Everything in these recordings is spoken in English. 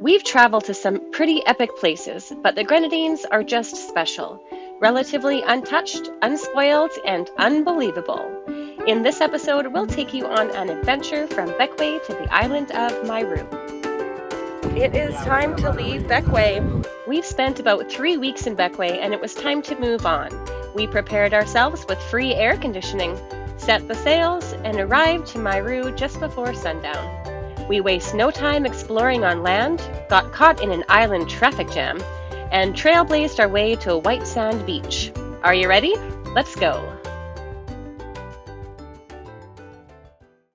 We've traveled to some pretty epic places, but the Grenadines are just special. Relatively untouched, unspoiled, and unbelievable. In this episode, we'll take you on an adventure from Bequia to the island of Mayreau. It is time to leave Bequia. We've spent about 3 weeks in Bequia and it was time to move on. We prepared ourselves with free air conditioning, set the sails, and arrived to Mayreau just before sundown. We waste no time exploring on land, got caught in an island traffic jam, and trailblazed our way to a white sand beach. Are you ready? Let's go!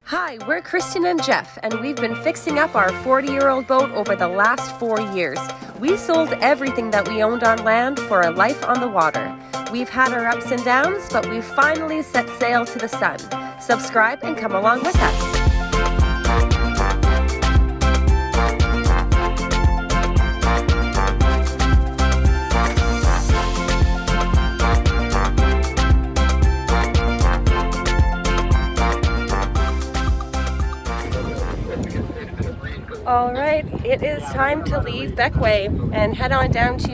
Hi, we're Kristen and Jeff, and we've been fixing up our 40-year-old boat over the last 4 years. We sold everything that we owned on land for a life on the water. We've had our ups and downs, but we've finally set sail to the sun. Subscribe and come along with us. All right, it is time to leave Bequia and head on down to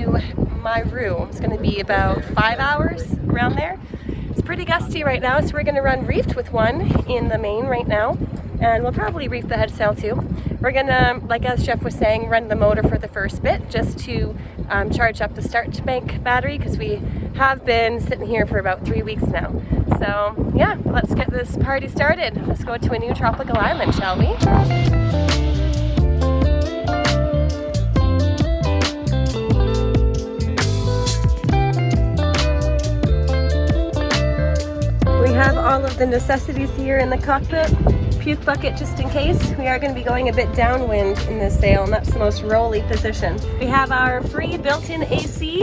Mayreau. It's going to be about 5 hours around there. It's pretty gusty right now, so we're going to run reefed with one in the main right now, and we'll probably reef the head sail too. We're going to, like as Jeff was saying, run the motor for the first bit just to charge up the start bank battery because we have been sitting here for about 3 weeks now. So yeah, let's get this party started. Let's go to a new tropical island, shall we? We have all of the necessities here in the cockpit. Puke bucket just in case. We are going to be going a bit downwind in this sail, and that's the most rolly position. We have our free built-in AC.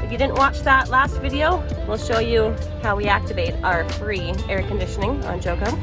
If you didn't watch that last video, we'll show you how we activate our free air conditioning on Joko.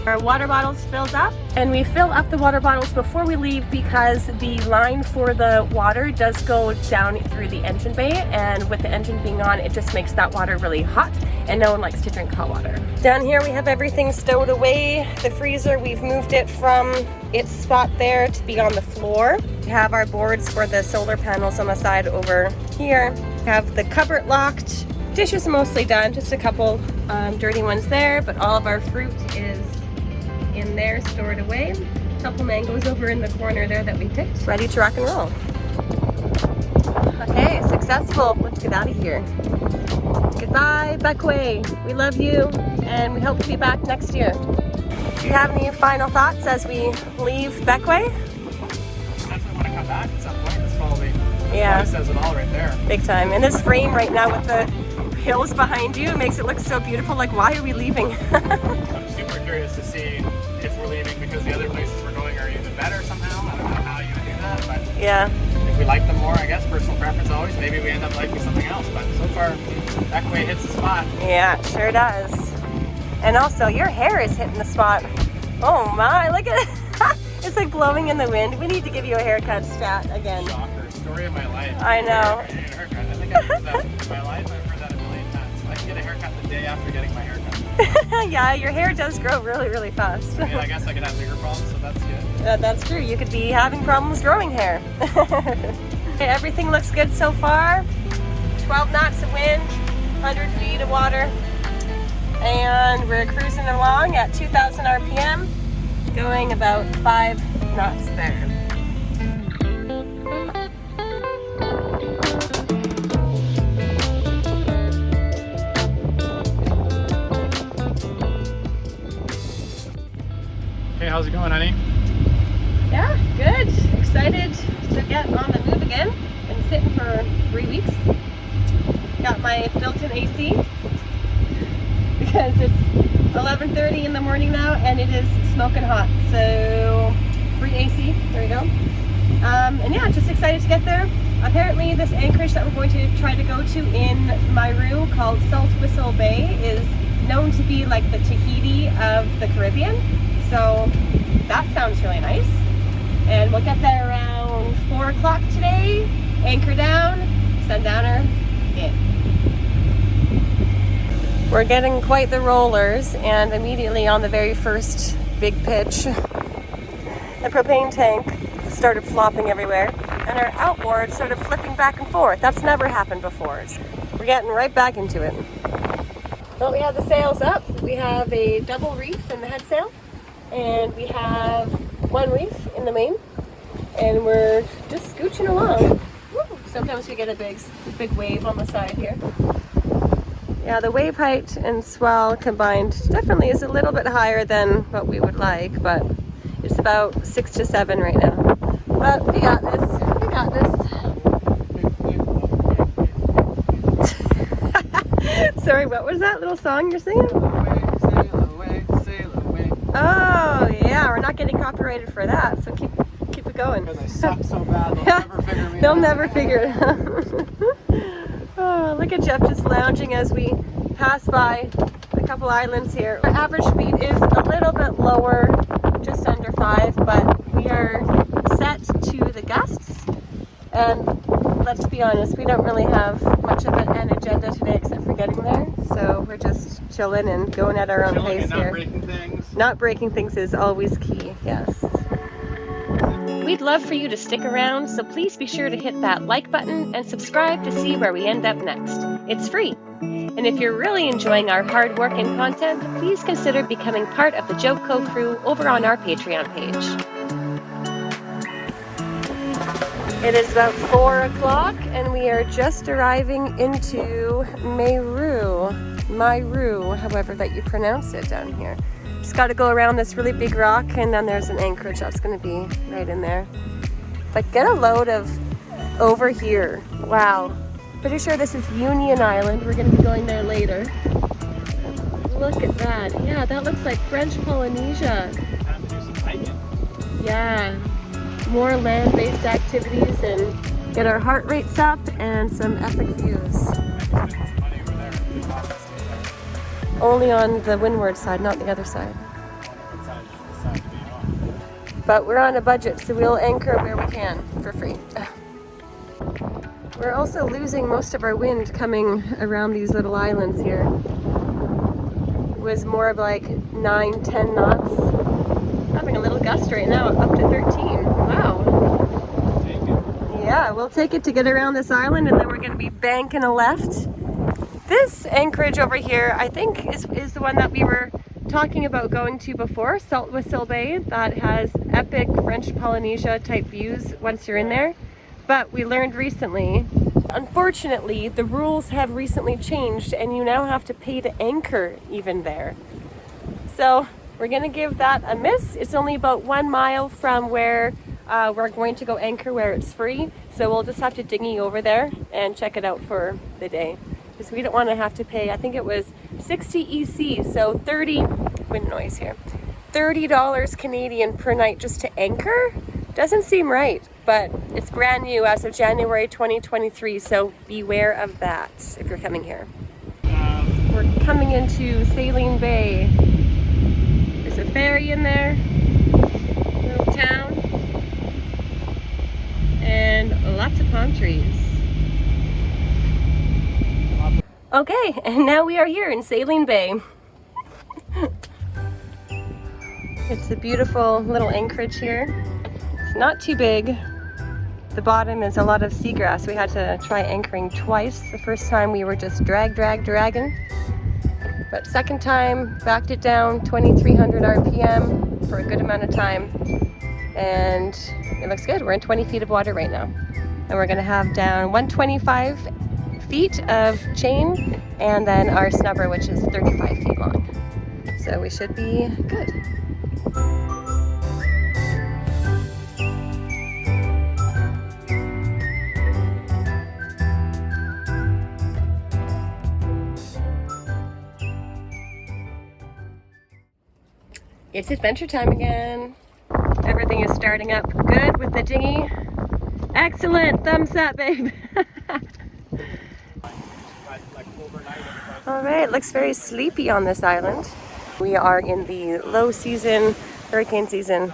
Our water bottles filled up, and we fill up the water bottles before we leave because the line for the water does go down through the engine bay, and with the engine being on, it just makes that water really hot, and no one likes to drink hot water. Down here we have everything stowed away. The freezer, we've moved it from its spot there to be on the floor. We have our boards for the solar panels on the side over here. We have the cupboard locked. Dishes mostly done, just a couple dirty ones there, but all of our fruit is in there stored away. A couple mangoes over in the corner there that we picked. Ready to rock and roll. Okay, successful. Let's get out of here. Goodbye, Bequia. We love you, and we hope to be back next year. Do you have any final thoughts as we leave Bequia? Definitely want to come back at some point. This probably says it all right there. Big time. And this frame right now with the hills behind you, it makes it look so beautiful. Like, why are we leaving? I'm super curious to see if we're leaving because the other places we're going are even better somehow. I don't know how you would do that, but yeah. If we like them more, I guess, personal preference always, maybe we end up liking something else. But so far, Bequia hits the spot. Yeah, it sure does. And also, your hair is hitting the spot. Oh my, look at it. It's like blowing in the wind. We need to give you a haircut, Strat, again. Shocker. Story of my life. I know. I need a haircut. I think I've heard that in my life. I've heard that a million times. I can get a haircut the day after getting my haircut. Yeah, your hair does grow really, really fast. I mean, I guess I could have bigger problems, so that's good. That's true. You could be having problems growing hair. Okay, everything looks good so far. 12 knots of wind, 100 feet of water. And we're cruising along at 2,000 RPM, going about 5 knots there. Hey, how's it going, honey? Yeah, good. Excited to get on the move again. Been sitting for 3 weeks. Got my built-in AC because it's 11:30 in the morning now and it is smoking hot. So free AC, there we go. And yeah, just excited to get there. Apparently this anchorage that we're going to try to go to in Mayreau called Salt Whistle Bay is known to be like the Tahiti of the Caribbean. So that sounds really nice. And we'll get there around 4 o'clock today, anchor down, sundowner in. We're getting quite the rollers, and immediately on the very first big pitch, the propane tank started flopping everywhere, and our outboard started flipping back and forth. That's never happened before. So we're getting right back into it. Well, we have the sails up. We have a double reef in the head sail, and we have one reef in the main, and we're just scooching along. Woo! Sometimes we get a big wave on the side here. Yeah, the wave height and swell combined definitely is a little bit higher than what we would like, but it's about 6 to 7 right now. But we got this. We got this. Sorry, what was that little song you're singing? Sail away, sail away. Oh, yeah, we're not getting copyrighted for that, so keep it going. Because I suck so bad, they'll never figure me out. They'll never figure it out. Oh, look at Jeff just lounging as we pass by a couple islands here. Our average speed is a little bit lower, just under 5, but we are set to the gusts. And let's be honest, we don't really have much of an agenda today except for getting there. So we're just chilling and going at our own pace here. Not breaking things. Not breaking things is always key, yes. We'd love for you to stick around, so please be sure to hit that like button and subscribe to see where we end up next. It's free. And if you're really enjoying our hard work and content, please consider becoming part of the Joke Co crew over on our Patreon page. It is about 4 o'clock and we are just arriving into Mayreau, however that you pronounce it down here. Just got to go around this really big rock, and then there's an anchorage that's going to be right in there. But get a load of over here. Wow. Pretty sure this is Union Island. We're going to be going there later. Look at that. Yeah, that looks like French Polynesia. Time to do some hiking. Yeah. More land-based activities and get our heart rates up and some epic views. Money over there. Only on the windward side, not the other side. But we're on a budget, so we'll anchor where we can for free. We're also losing most of our wind coming around these little islands here. It was more of like 9, 10 knots. Having a little gust right now, up to 13. Wow. Yeah, we'll take it to get around this island, and then we're going to be banking a left. This anchorage over here, I think, is the one that we were talking about going to before, Salt Whistle Bay, that has epic French Polynesia type views once you're in there. But we learned recently, unfortunately, the rules have recently changed and you now have to pay to anchor even there. So we're going to give that a miss. It's only about 1 mile from where we're going to go anchor, where it's free. So we'll just have to dinghy over there and check it out for the day. Because we don't want to have to pay, I think it was 60 EC, so wind noise here, $30 Canadian per night just to anchor? Doesn't seem right, but it's brand new as of January 2023, so beware of that if you're coming here. We're coming into Saline Bay. There's a ferry in there, little town, and lots of palm trees. Okay, and now we are here in Saline Bay. It's a beautiful little anchorage here. It's not too big. The bottom is a lot of seagrass. We had to try anchoring twice. The first time we were just dragging. But second time, backed it down 2,300 RPM for a good amount of time. And it looks good. We're in 20 feet of water right now. And we're gonna have down 125 feet of chain, and then our snubber, which is 35 feet long. So we should be good. It's adventure time again. Everything is starting up good with the dinghy. Excellent, thumbs up, babe. All right, looks very sleepy on this island. We are in the low season, hurricane season.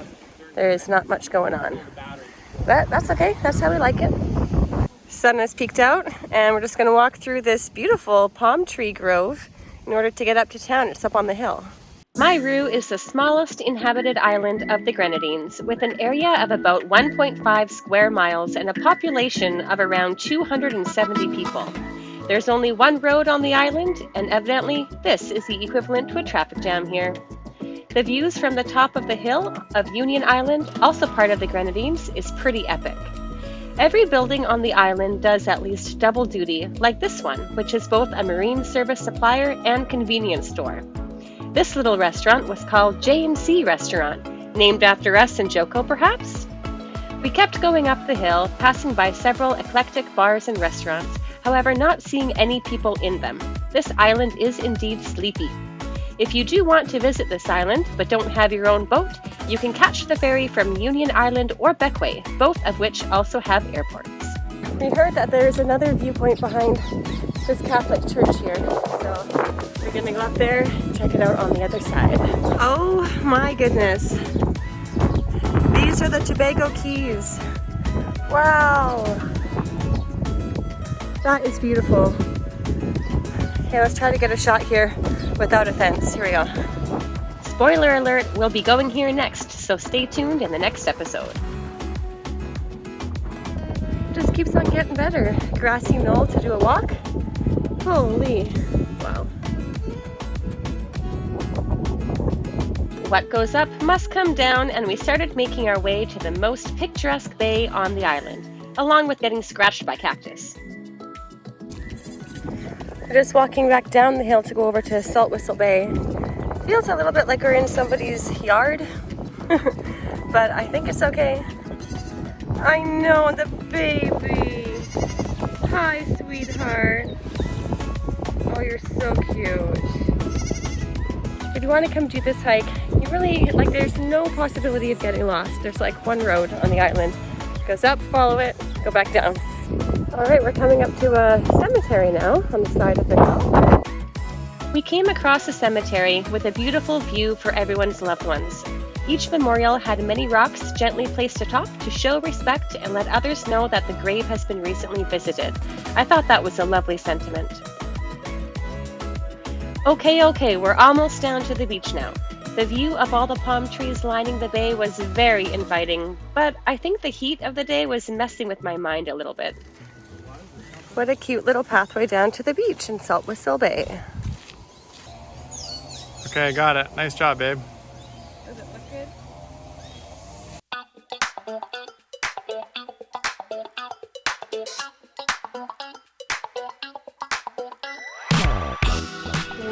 There is not much going on, but that's okay. That's how we like it. Sun has peeked out, and we're just gonna walk through this beautiful palm tree grove in order to get up to town. It's up on the hill. Mayreau is the smallest inhabited island of the Grenadines, with an area of about 1.5 square miles and a population of around 270 people. There's only one road on the island, and evidently this is the equivalent to a traffic jam here. The views from the top of the hill of Union Island, also part of the Grenadines, is pretty epic. Every building on the island does at least double duty, like this one, which is both a marine service supplier and convenience store. This little restaurant was called J&C Restaurant, named after us and Joko perhaps? We kept going up the hill, passing by several eclectic bars and restaurants, however not seeing any people in them. This island is indeed sleepy. If you do want to visit this island, but don't have your own boat, you can catch the ferry from Union Island or Bequia, both of which also have airports. We heard that there's another viewpoint behind this Catholic church here, so we're gonna go up there and check it out on the other side. Oh my goodness. These are the Tobago Keys. Wow. That is beautiful. Okay, let's try to get a shot here without offense. Here we go. Spoiler alert, we'll be going here next, so stay tuned in the next episode. Just keeps on getting better. Grassy knoll to do a walk. Holy, wow. What goes up must come down, and we started making our way to the most picturesque bay on the island, along with getting scratched by cactus. We're just walking back down the hill to go over to Salt Whistle Bay. Feels a little bit like we're in somebody's yard, but I think it's okay. I know, the baby. Hi, sweetheart. Oh, you're so cute. If you want to come do this hike, you really, there's no possibility of getting lost. There's one road on the island. It goes up, follow it, go back down. All right, we're coming up to a cemetery now on the side of the hill. We came across a cemetery with a beautiful view for everyone's loved ones. Each memorial had many rocks gently placed atop to show respect and let others know that the grave has been recently visited. I thought that was a lovely sentiment. Okay, we're almost down to the beach now. The view of all the palm trees lining the bay was very inviting, but I think the heat of the day was messing with my mind a little bit. What a cute little pathway down to the beach in Salt Whistle Bay. Okay, got it. Nice job, babe. Does it look good?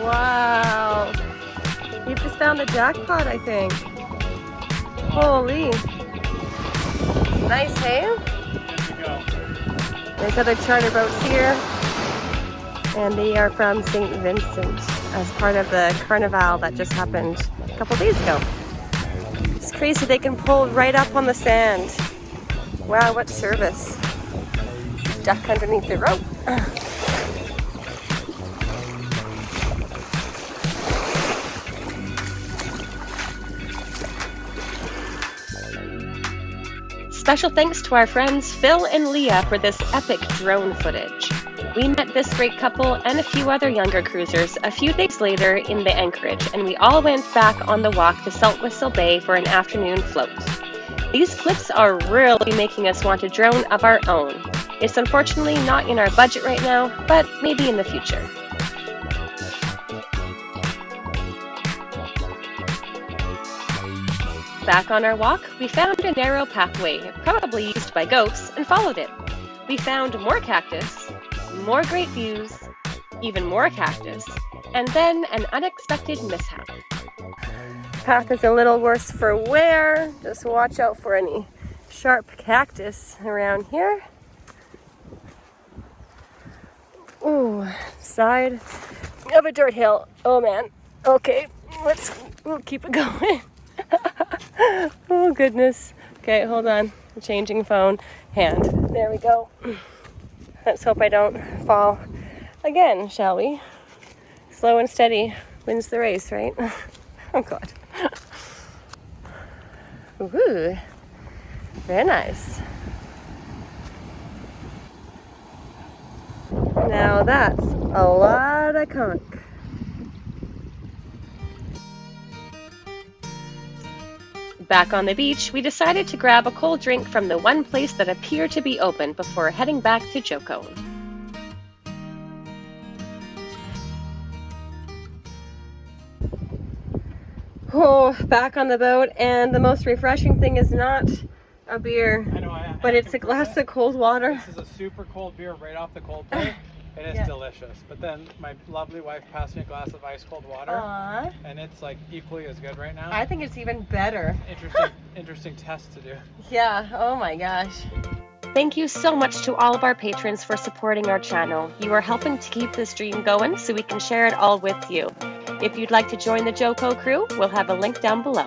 Wow. You've just found the jackpot, I think. Holy. Nice, hey? There you go. There's other charter boats here. And they are from St. Vincent as part of the carnival that just happened a couple days ago. It's crazy, they can pull right up on the sand. Wow, what service. Duck underneath the rope. Special thanks to our friends Phil and Leah for this epic drone footage. We met this great couple and a few other younger cruisers a few days later in the anchorage, and we all went back on the walk to Salt Whistle Bay for an afternoon float. These clips are really making us want a drone of our own. It's unfortunately not in our budget right now, but maybe in the future. Back on our walk, we found a narrow pathway, probably used by goats, and followed it. We found more cactus, more great views, even more cactus, and then an unexpected mishap. Path is a little worse for wear. Just watch out for any sharp cactus around here. Ooh, side of a dirt hill. Oh man. Okay, we'll keep it going. Oh goodness. Okay, hold on. I'm changing phone. Hand. There we go. Let's hope I don't fall again, shall we? Slow and steady wins the race, right? Oh God. Ooh, very nice. Now that's a lot of conch. Back on the beach, we decided to grab a cold drink from the one place that appeared to be open before heading back to Joko. Oh, back on the boat, and the most refreshing thing is not a beer, I know, but it's a glass of cold water. This is a super cold beer right off the cold plate. It is delicious. But then my lovely wife passed me a glass of ice cold water. Aww. And it's like equally as good right now. I think it's even better. Interesting test to do. Yeah, oh my gosh. Thank you so much to all of our patrons for supporting our channel. You are helping to keep this dream going so we can share it all with you. If you'd like to join the Joko crew, we'll have a link down below.